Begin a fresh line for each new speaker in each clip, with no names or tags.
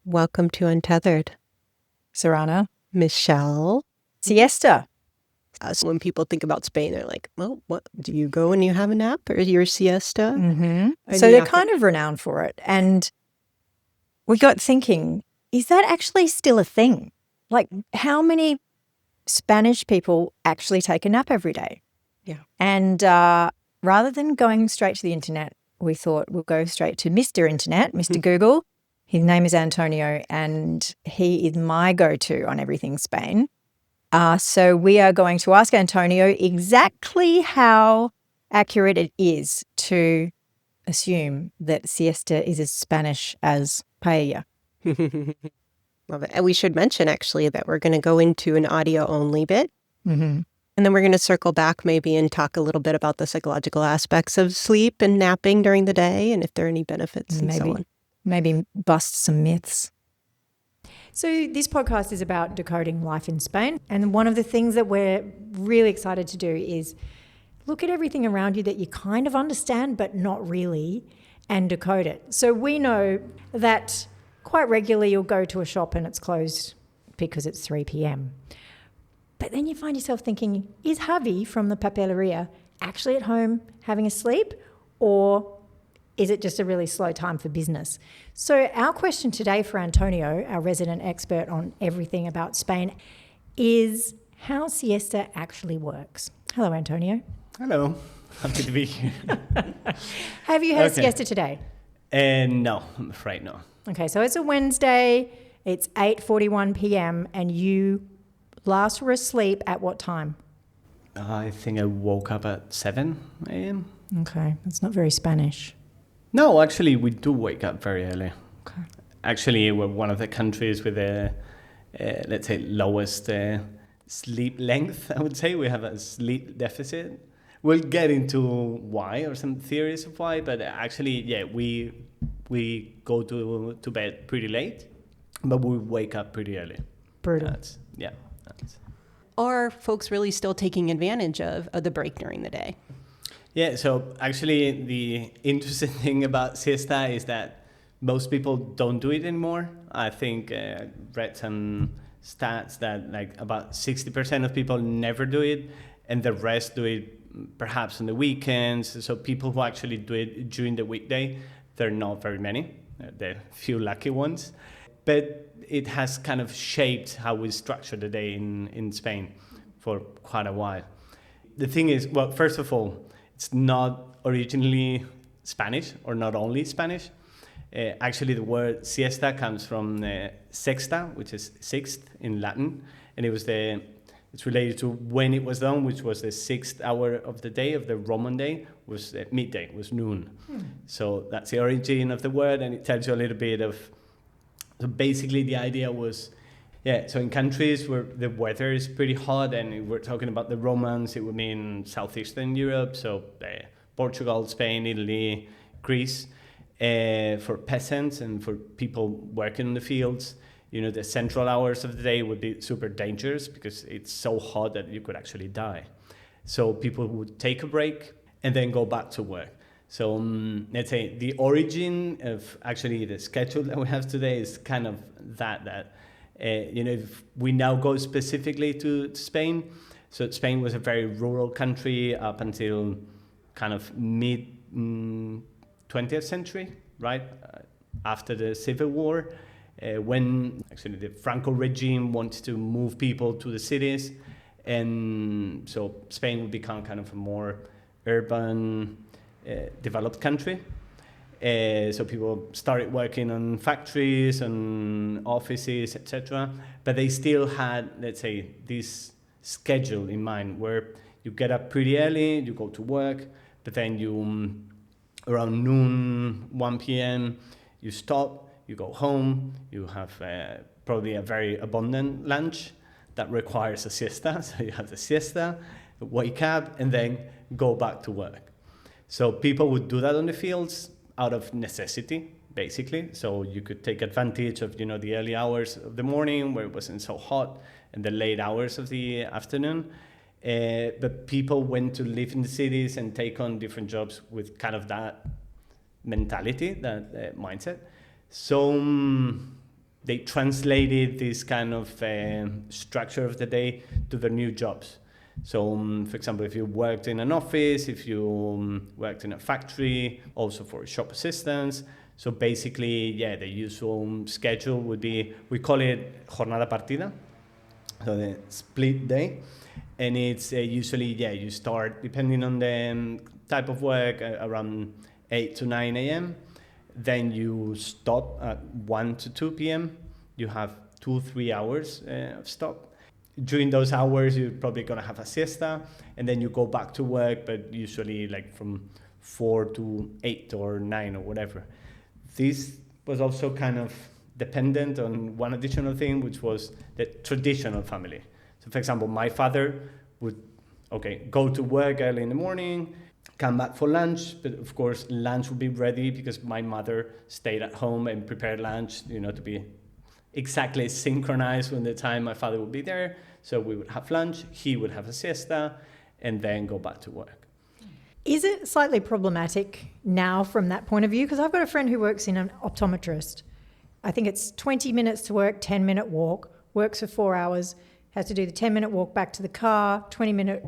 Welcome to Untethered.
Serana.
Michelle.
Siesta.
So when people think about Spain, they're like, well, what do you go and you have a nap or your siesta?
Mm-hmm. So they're kind of renowned for it. And we got thinking, is that actually still a thing? Like, how many Spanish people actually take a nap every day?
Yeah.
And rather than going straight to the internet, we thought we'll go straight to Mr. Internet, Mr. Google. His name is Antonio, and he is my go-to on everything Spain. So we are going to ask Antonio exactly how accurate it is to assume that siesta is as Spanish as paella.
Love it. And we should mention, actually, that we're going to go into an audio-only bit.
Mm-hmm.
And then we're going to circle back maybe and talk a little bit about the psychological aspects of sleep and napping during the day and if there are any benefits and so on.
Maybe bust some myths. So this podcast is about decoding life in Spain. And one of the things that we're really excited to do is look at everything around you that you kind of understand but not really and decode it. So we know that quite regularly you'll go to a shop and it's closed because it's 3 p.m. But then you find yourself thinking, is Javi from the papeleria actually at home having a sleep, or is it just a really slow time for business? So our question today for Antonio, our resident expert on everything about Spain, is how siesta actually works. Hello, Antonio.
Hello. Happy to be here.
Have you had a siesta today?
No, I'm afraid no.
Okay, so it's a Wednesday, it's 8:41 p.m. and you last were asleep at what time?
I think I woke up at 7 a.m.
Okay, that's not very Spanish.
No, actually, we do wake up very early.
Okay.
Actually, we're one of the countries with the, let's say, lowest sleep length, I would say. We have a sleep deficit. We'll get into why or some theories of why, but actually, yeah, we go to bed pretty late, but we wake up pretty early.
Brutal.
Are folks really still taking advantage of the break during the day?
Yeah, so actually the interesting thing about siesta is that most people don't do it anymore. I think read some stats that like about 60% of people never do it, and the rest do it perhaps on the weekends. So people who actually do it during the weekday, they're not very many. They're few lucky ones. But it has kind of shaped how we structure the day in Spain for quite a while. The thing is, well, first of all, it's not originally Spanish or not only Spanish. Actually, the word siesta comes from sexta, which is sixth in Latin, and it's related to when it was done, which was the 6th hour of the day, of the Roman day, was midday, was noon. So that's the origin of the word, and it tells you a little bit of. So basically, the idea was, so in countries where the weather is pretty hot, and if we're talking about the Romans, it would mean southeastern Europe, so Portugal, Spain, Italy, Greece. For peasants and for people working in the fields, the central hours of the day would be super dangerous because it's so hot that you could actually die. So people would take a break and then go back to work. So let's say the origin of actually the schedule that we have today is kind of that if we now go specifically to Spain, so Spain was a very rural country up until kind of mid 20th century, right? After the Civil War, when actually the Franco regime wanted to move people to the cities, and so Spain would become kind of a more urban, developed country. So people started working on factories, on offices, etc. But they still had, let's say, this schedule in mind where you get up pretty early, you go to work, but then you, around noon, 1 p.m., you stop, you go home, you have probably a very abundant lunch that requires a siesta. So you have the siesta, wake up, and then go back to work. So people would do that on the fields out of necessity, basically. So you could take advantage of, the early hours of the morning where it wasn't so hot and the late hours of the afternoon. But people went to live in the cities and take on different jobs with kind of that mentality, that mindset. So they translated this kind of structure of the day to their new jobs. So, for example, if you worked in an office, if you worked in a factory, also for shop assistants. So basically, the usual schedule would be, we call it jornada partida, so the split day. And it's usually, you start, depending on the type of work, around 8 to 9 a.m. Then you stop at 1 to 2 p.m. You have 2-3 hours of stop. During those hours, you're probably going to have a siesta, and then you go back to work, but usually like from 4 to 8 or 9 or whatever. This was also kind of dependent on one additional thing, which was the traditional family. So, for example, my father would, go to work early in the morning, come back for lunch, but of course, lunch would be ready because my mother stayed at home and prepared lunch, to be exactly synchronized when the time my father would be there. So we would have lunch, he would have a siesta, and then go back to work.
Is it slightly problematic now from that point of view? Because I've got a friend who works in an optometrist. I think it's 20 minutes to work, 10-minute walk, works for 4 hours, has to do the 10-minute walk back to the car, 20-minute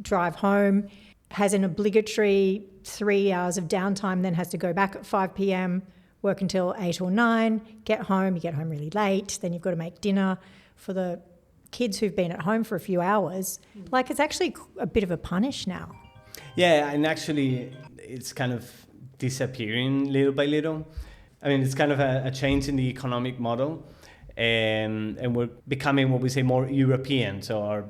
drive home, has an obligatory 3 hours of downtime, then has to go back at 5 p.m, work until 8 or 9, get home, you get home really late, then you've got to make dinner for the kids who've been at home for a few hours. Like, it's actually a bit of a punish now.
Yeah, and actually it's kind of disappearing little by little. I mean, it's kind of a change in the economic model, and we're becoming what we say more European. So our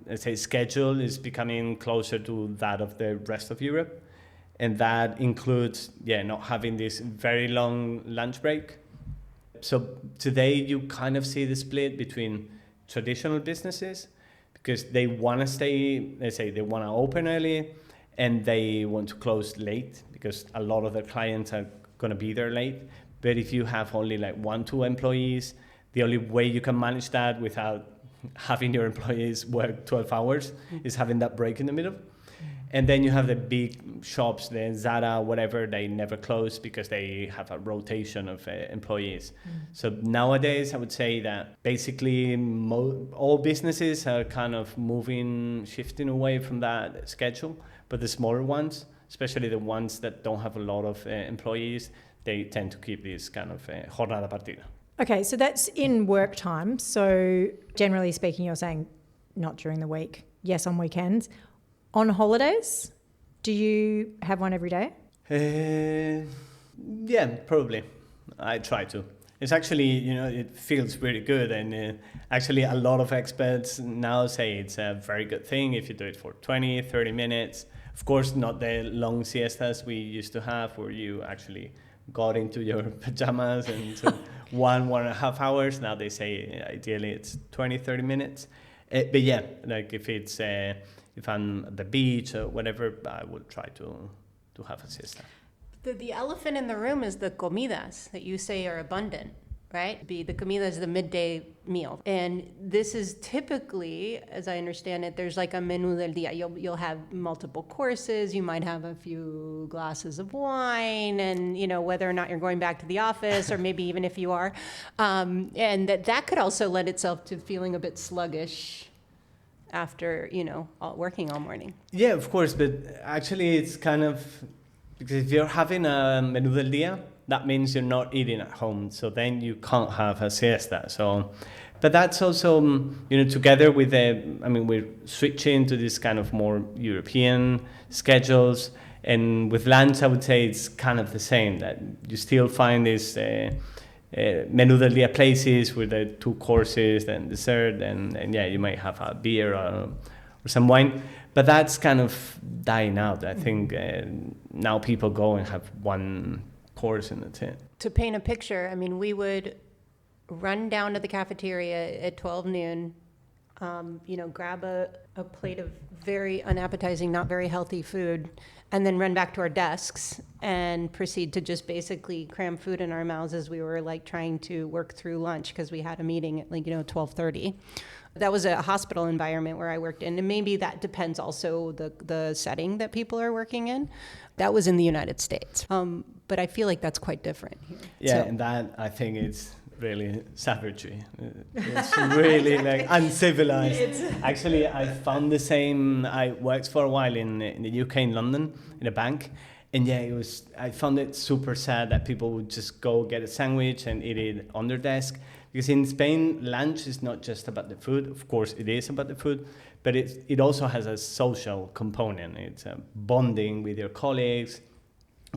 let's say schedule is becoming closer to that of the rest of Europe. And that includes, not having this very long lunch break. So today you kind of see the split between traditional businesses, because they want to stay, let's say they want to open early and they want to close late because a lot of their clients are going to be there late. But if you have only like 1-2 employees, the only way you can manage that without having your employees work 12 hours is having that break in the middle. And then you have the big shops, the Zara, whatever, they never close because they have a rotation of employees. So nowadays, I would say that basically all businesses are kind of shifting away from that schedule. But the smaller ones, especially the ones that don't have a lot of employees, they tend to keep this kind of jornada partida.
Okay, so that's in work time. So generally speaking, you're saying not during the week, yes on weekends. On holidays, do you have one every day?
Yeah, probably. I try to. It's actually, it feels really good. And actually a lot of experts now say it's a very good thing if you do it for 20, 30 minutes. Of course, not the long siestas we used to have where you actually got into your pajamas and took 1.5 hours. Now they say ideally it's 20, 30 minutes. But yeah, like if I'm at the beach or whatever, I would try to have a siesta.
The elephant in the room is the comidas that you say are abundant, right? The comida is the midday meal. And this is typically, as I understand it, there's like a menú del día. You'll have multiple courses. You might have a few glasses of wine and, whether or not you're going back to the office or maybe even if you are. And that could also lend itself to feeling a bit sluggish after, working all morning.
Yeah, of course, but actually it's kind of, because if you're having a menú del día, that means you're not eating at home, so then you can't have a siesta. So, but that's also, together with we're switching to this kind of more European schedules, and with lunch, I would say it's kind of the same, that you still find this menú del día places with the 2 courses, then dessert, and you might have a beer or some wine, but that's kind of dying out. I think now people go and have 1 course in the tent.
To paint a picture, we would run down to the cafeteria at 12 noon, grab a plate of very unappetizing, not very healthy food, and then run back to our desks and proceed to just basically cram food in our mouths as we were like trying to work through lunch because we had a meeting at 12:30. That was a hospital environment where I worked in, and maybe that depends also the setting that people are working in. That was in the United States, but I feel like that's quite different here.
Yeah,
so.
And that I think really savagery. It's really like uncivilized. Actually, I found the same. I worked for a while in the UK, in London, in a bank. And yeah, I found it super sad that people would just go get a sandwich and eat it on their desk. Because in Spain, lunch is not just about the food. Of course, it is about the food, but it also has a social component. It's bonding with your colleagues,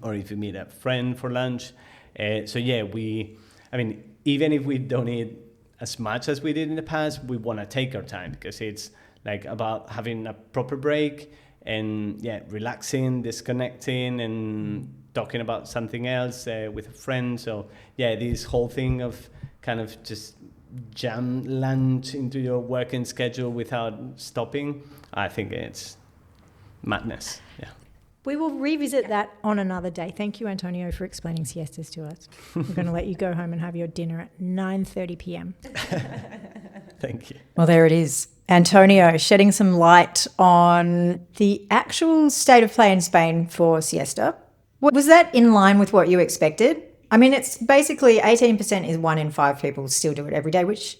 or if you meet a friend for lunch. So yeah, even if we don't eat as much as we did in the past, we want to take our time, because it's like about having a proper break and relaxing, disconnecting, and talking about something else with a friend. So yeah, this whole thing of kind of just jam lunch into your working schedule without stopping, I think it's madness. Yeah.
We will revisit that on another day. Thank you, Antonio, for explaining siestas to us. We're going to let you go home and have your dinner at 9:30 p.m.
Thank you.
Well, there it is. Antonio shedding some light on the actual state of play in Spain for siesta. Was that in line with what you expected? I mean, it's basically 18% is 1 in 5 people still do it every day, which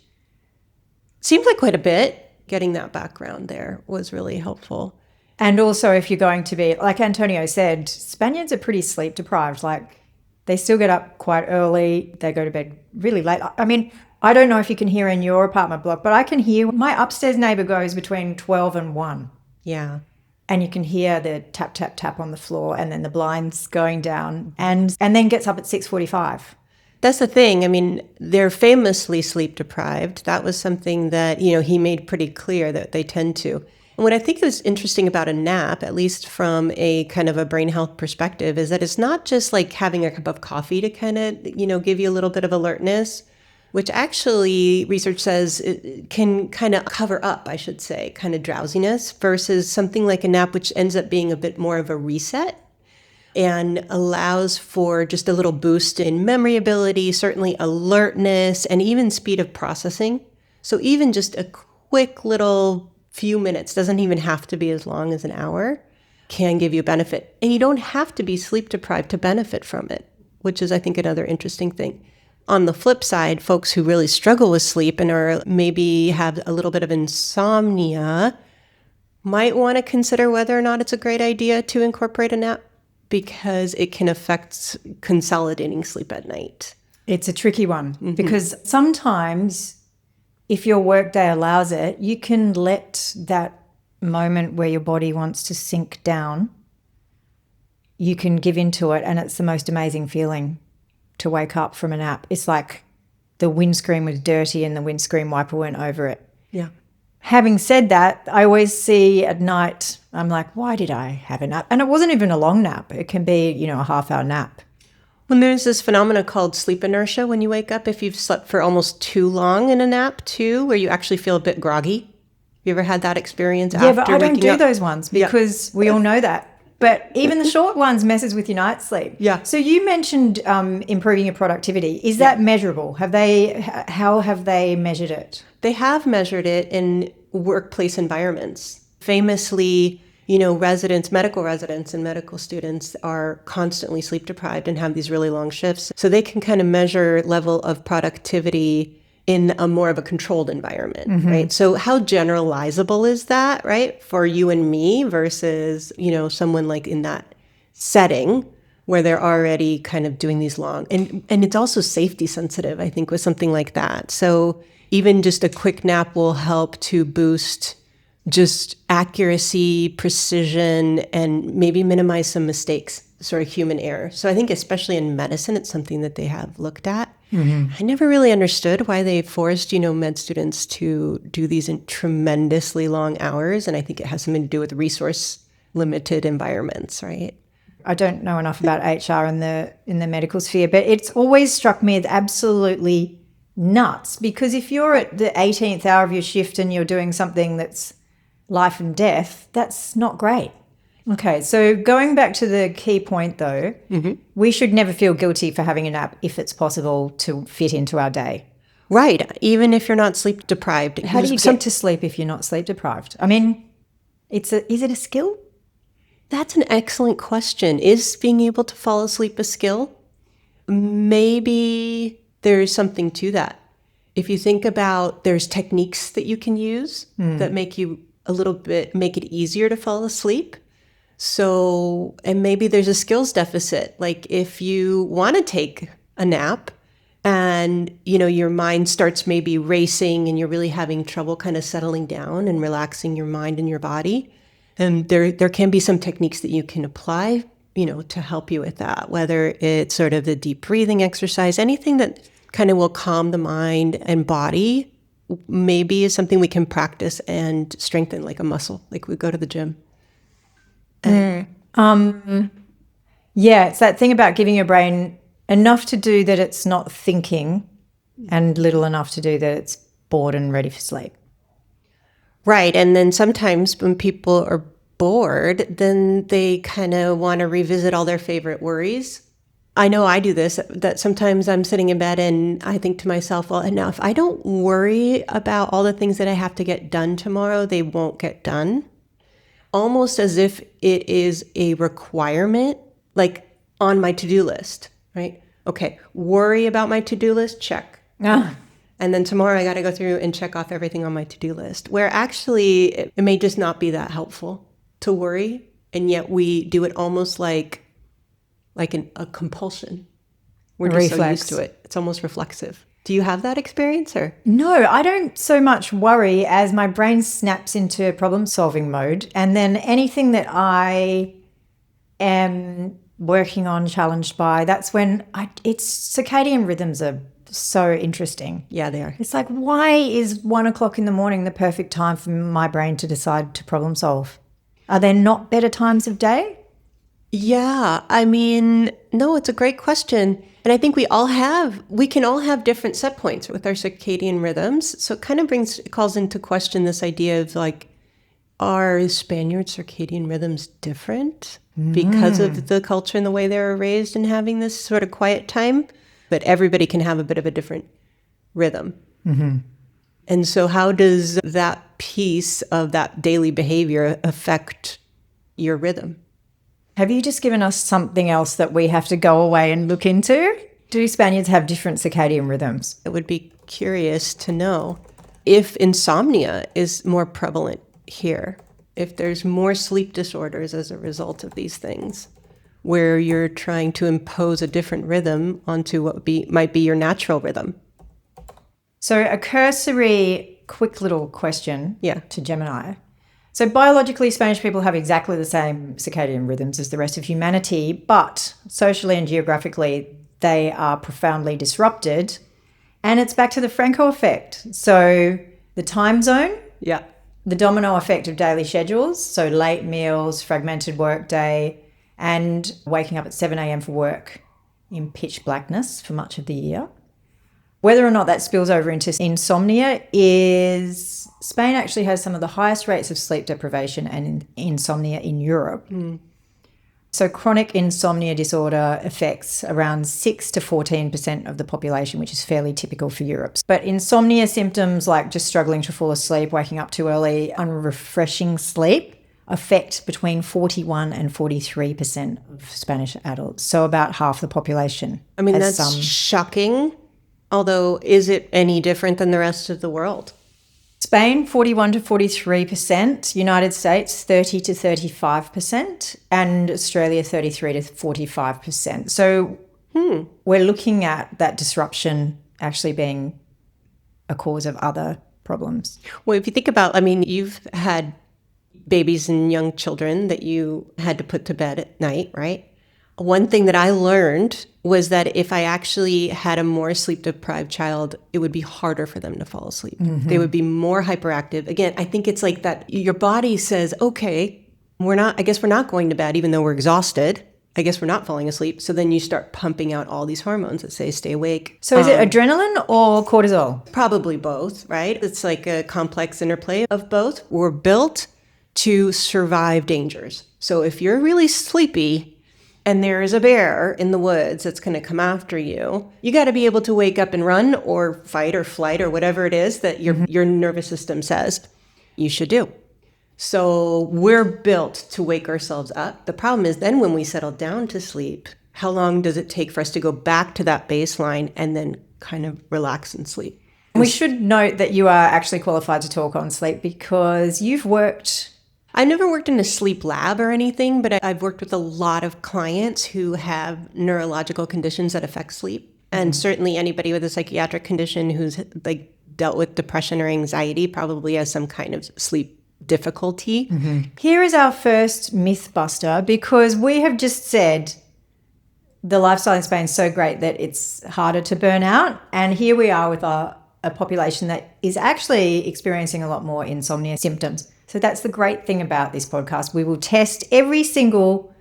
seems like quite a bit. Getting that background there was really helpful.
And also, if you're going to be, like Antonio said, Spaniards are pretty sleep deprived. Like, they still get up quite early. They go to bed really late. I mean, I don't know if you can hear in your apartment block, but I can hear my upstairs neighbour goes between 12 and 1.
Yeah.
And you can hear the tap, tap, tap on the floor, and then the blinds going down, and then gets up at 6:45.
That's the thing. I mean, they're famously sleep deprived. That was something that, he made pretty clear that they tend to. And what I think is interesting about a nap, at least from a kind of a brain health perspective, is that it's not just like having a cup of coffee to kind of, give you a little bit of alertness, which actually research says it can kind of cover up, I should say, kind of drowsiness, versus something like a nap, which ends up being a bit more of a reset and allows for just a little boost in memory ability, certainly alertness, and even speed of processing. So even just a quick little few minutes, doesn't even have to be as long as an hour, can give you benefit. And you don't have to be sleep deprived to benefit from it, which is, I think, another interesting thing. On the flip side, folks who really struggle with sleep and are maybe have a little bit of insomnia might want to consider whether or not it's a great idea to incorporate a nap, because it can affect consolidating sleep at night.
It's a tricky one, because sometimes if your workday allows it, you can let that moment where your body wants to sink down, you can give into it, and it's the most amazing feeling to wake up from a nap. It's like the windscreen was dirty and the windscreen wiper went over it.
Yeah.
Having said that, I always see at night, I'm like, why did I have a nap? And it wasn't even a long nap. It can be, a half-hour nap.
When there's this phenomena called sleep inertia, when you wake up, if you've slept for almost too long in a nap too, where you actually feel a bit groggy. You ever had that experience after waking up?
Yeah, but I don't do those ones because we all know that. But even the short ones messes with your night sleep.
Yeah.
So you mentioned improving your productivity. Is that measurable? How have they measured it?
They have measured it in workplace environments. Famously, medical residents and medical students are constantly sleep deprived and have these really long shifts. So they can kind of measure level of productivity in a more of a controlled environment, right? So how generalizable is that, right? For you and me versus, someone like in that setting where they're already kind of doing these long, and it's also safety sensitive, I think, with something like that. So even just a quick nap will help to boost just accuracy, precision, and maybe minimize some mistakes, sort of human error. So I think especially in medicine, it's something that they have looked at. I never really understood why they forced, med students to do these in tremendously long hours. And I think it has something to do with resource limited environments, right?
I don't know enough about HR in the medical sphere, but it's always struck me as absolutely nuts, because if you're at the 18th hour of your shift and you're doing something that's life and death, that's not great. Okay, so going back to the key point though, we should never feel guilty for having a nap if it's possible to fit into our day.
Right, even if you're not sleep deprived.
How do you get to sleep if you're not sleep deprived? I mean, is it a skill?
That's an excellent question. Is being able to fall asleep a skill? Maybe there's something to that. If you think about, there's techniques that you can use that make it easier to fall asleep. So, and maybe there's a skills deficit. Like if you want to take a nap and, your mind starts maybe racing and you're really having trouble kind of settling down and relaxing your mind and your body, and there can be some techniques that you can apply, to help you with that, whether it's sort of the deep breathing exercise, anything that kind of will calm the mind and body, maybe is something we can practice and strengthen like a muscle, like we go to the gym.
Yeah, it's that thing about giving your brain enough to do that it's not thinking and little enough to do that it's bored and ready for sleep.
Right. And then sometimes when people are bored, then they kind of want to revisit all their favorite worries. I know I do this, that sometimes I'm sitting in bed and I think to myself, well, now if I don't worry about all the things that I have to get done tomorrow, they won't get done. Almost as if it is a requirement, like on my to-do list, right? Okay, worry about my to-do list, check. And then tomorrow I got to go through and check off everything on my to-do list, where actually it may just not be that helpful to worry, and yet we do it almost like a compulsion. We're just so used to it. It's almost reflexive. Do you have that experience or?
No, I don't so much worry as my brain snaps into problem-solving mode, and then anything that I am working on, challenged by, that's when it's circadian rhythms are so interesting.
Yeah, they are.
It's like, why is 1 o'clock in the morning the perfect time for my brain to decide to problem solve? Are there not better times of day?
Yeah, no, it's a great question. And I think we can all have different set points with our circadian rhythms. So it kind of calls into question this idea of like, are Spaniards' circadian rhythms different because of the culture and the way they were raised and having this sort of quiet time? But everybody can have a bit of a different rhythm. Mm-hmm. And so how does that piece of that daily behavior affect your rhythm?
Have you just given us something else that we have to go away and look into? Do Spaniards have different circadian rhythms?
I would be curious to know if insomnia is more prevalent here, if there's more sleep disorders as a result of these things, where you're trying to impose a different rhythm onto what might be your natural rhythm.
So a cursory, quick little question
Yeah.
to Gemini. So biologically, Spanish people have exactly the same circadian rhythms as the rest of humanity, but socially and geographically, they are profoundly disrupted. And it's back to the Franco effect. So the time zone,
Yeah.
the domino effect of daily schedules, so late meals, fragmented work day, and waking up at 7 a.m. for work in pitch blackness for much of the year. Whether or not that spills over into insomnia is Spain actually has some of the highest rates of sleep deprivation and insomnia in Europe. So chronic insomnia disorder affects around 6 to 14% of the population, which is fairly typical for Europe. But insomnia symptoms like just struggling to fall asleep, waking up too early, unrefreshing sleep affect between 41 and 43% of Spanish adults. So about half the population.
That's shocking. Although, is it any different than the rest of the world?
Spain, 41 to 43%, United States, 30 to 35%, and Australia, 33 to 45%. So we're looking at that disruption actually being a cause of other problems.
Well, if you think about, you've had babies and young children that you had to put to bed at night, right? One thing that I learned was that if I actually had a more sleep-deprived child, it would be harder for them to fall asleep. Mm-hmm. They would be more hyperactive. Again, I think it's like that your body says, okay, I guess we're not going to bed even though we're exhausted. I guess we're not falling asleep. So then you start pumping out all these hormones that say stay awake.
So is it adrenaline or cortisol?
Probably both, right? It's like a complex interplay of both. We're built to survive dangers. So if you're really sleepy and there is a bear in the woods that's going to come after you, you got to be able to wake up and run or fight or flight or whatever it is that your nervous system says you should do. So we're built to wake ourselves up. The problem is then when we settle down to sleep, how long does it take for us to go back to that baseline and then kind of relax and sleep?
We should note that you are actually qualified to talk on sleep because you've worked...
I never worked in a sleep lab or anything, but I've worked with a lot of clients who have neurological conditions that affect sleep. And certainly anybody with a psychiatric condition who's like dealt with depression or anxiety probably has some kind of sleep difficulty.
Here is our first myth buster, because we have just said the lifestyle in Spain is so great that it's harder to burn out. And here we are with a population that is actually experiencing a lot more insomnia symptoms. So that's the great thing about this podcast. We will test every single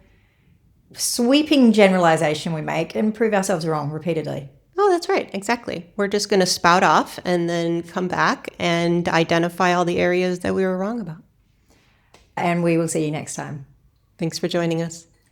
sweeping generalization we make and prove ourselves wrong repeatedly.
Oh, that's right. Exactly. We're just going to spout off and then come back and identify all the areas that we were wrong about.
And we will see you next time.
Thanks for joining us.